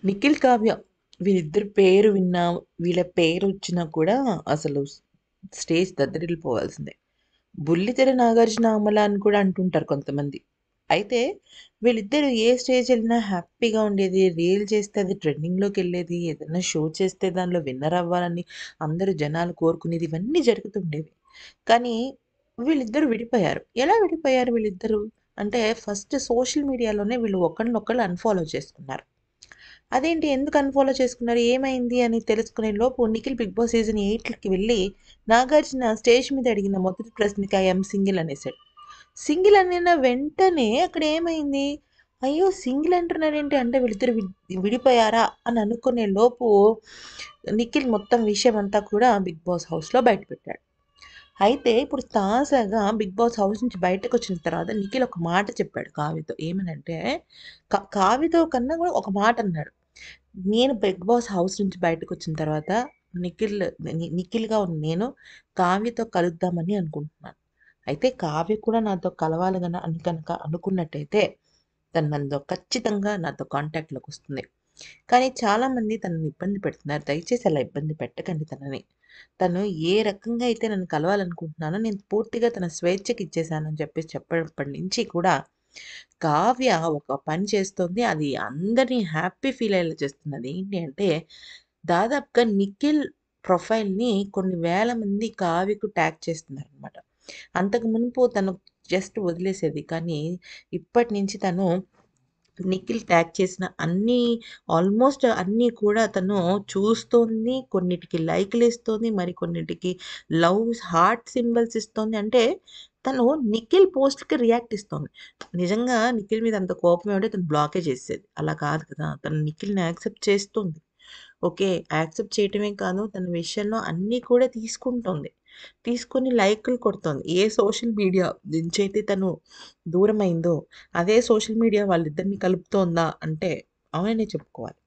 నిఖిల్, కావ్య వీళ్ళిద్దరి పేరు విన్నా, వీళ్ళ పేరు వచ్చినా కూడా అసలు స్టేజ్ దద్దరిల్లిపోవాల్సిందే. బుల్లితెర నాగార్జున, అమల అని కూడా అంటుంటారు కొంతమంది. అయితే వీళ్ళిద్దరూ ఏ స్టేజ్ వెళ్ళినా హ్యాపీగా ఉండేది. రీల్ చేస్తే అది ట్రెండింగ్‌లోకి వెళ్ళేది. ఏదైనా షో చేస్తే దానిలో విన్నర్ అవ్వాలని అందరూ జనాలు కోరుకునేది. ఇవన్నీ జరుగుతుండేవి. కానీ వీళ్ళిద్దరూ విడిపోయారు. ఎలా విడిపోయారు వీళ్ళిద్దరూ? అంటే ఫస్ట్ సోషల్ మీడియాలోనే వీళ్ళు ఒకళ్ళనొకళ్ళు అన్‌ఫాలో చేసుకున్నారు. అదేంటి? ఎందుకు అన్‌ఫాలో చేసుకున్నారు? ఏమైంది? అని తెలుసుకునే లోపు నిఖిల్ 'బిగ్ బాస్' సీజన్ 8కి వెళ్ళి నాగార్జున స్టేజ్ మీద అడిగిన మొదటి ప్రశ్నకి ఐ యామ్ సింగిల్ అనేసాడు. సింగిల్ అనిన వెంటనే అక్కడ ఏమైంది? అయ్యో! సింగిల్ అంటున్నాడేంటి? అంటే వీళ్ళిద్దరు విడిపోయారా? అని అనుకునే లోపు నిఖిల్ మొత్తం విషయం అంతా కూడా 'బిగ్ బాస్' హౌస్‌లో బయటపెట్టాడు. అయితే ఇప్పుడు తాజాగా 'బిగ్ బాస్' హౌస్ నుంచి బయటకొచ్చిన తర్వాత నిఖిల్ ఒక మాట చెప్పాడు కావ్యతో. ఏమనంటే కావ్యతో కన్నా కూడా ఒక మాట అన్నాడు. నేను 'బిగ్ బాస్' హౌస్ నుంచి బయటకొచ్చిన తర్వాత నిఖిల్ నిఖిల్‌గా ఉన్న నేను కావ్యతో కలుద్దామని అనుకుంటున్నాను. అయితే కావ్య కూడా నాతో కలవాలి అని కనుక అనుకున్నట్టయితే తను మనతో ఖచ్చితంగా నాతో కాంటాక్ట్‌లోకొస్తుంది. కానీ చాలామంది తనని ఇబ్బంది పెడుతున్నారు. దయచేసి అలా ఇబ్బంది పెట్టకండి తనని. తను ఏ రకంగా అయితే నన్ను కలవాలనుకుంటున్నానో నేను పూర్తిగా తన స్వేచ్ఛకి ఇచ్చేసానని చెప్పేసి చెప్పినప్పటి నుంచి కూడా కావ్య ఒక పని చేస్తుంది. అది అందరిని హ్యాపీ ఫీల్ అయ్యేలా చేస్తుంది. అదేంటి అంటే దాదాపుగా నిఖిల్ ప్రొఫైల్‌ని కొన్ని వేల మంది కావ్యకు ట్యాగ్ చేస్తున్నారనమాట. అంతకు మునుపు తను జస్ట్ వదిలేసేది. కానీ ఇప్పటి నుంచి తను నిఖిల్ ట్యాగ్ చేసిన ఆల్మోస్ట్ అన్నీ కూడా తను చూస్తోంది. కొన్నిటికి లైకులిస్తోంది. మరికొన్నిటికి హార్ట్ సింబల్స్ ఇస్తోంది. అంటే తను నిఖిల్ పోస్ట్‌కి రియాక్ట్ ఇస్తోంది. నిజంగా నిఖిల్ మీద అంత కోపమే ఉంటే తను బ్లాకే చేసేది. అలా కాదు కదా! తను నిఖిల్‌ని యాక్సెప్ట్ చేస్తుంది. ఓకే. యాక్సెప్ట్ చేయటమే కాదు తన విషయంలో అన్నీ కూడా తీసుకుంటోంది. తీసుకొని లైకులు కొడుతోంది. ఏ సోషల్ మీడియా నుంచైతే తను దూరమైందో, అదే సోషల్ మీడియా వాళ్ళిద్దరిని కలుపుతోందా అంటే అవుననే చెప్పుకోవాలి.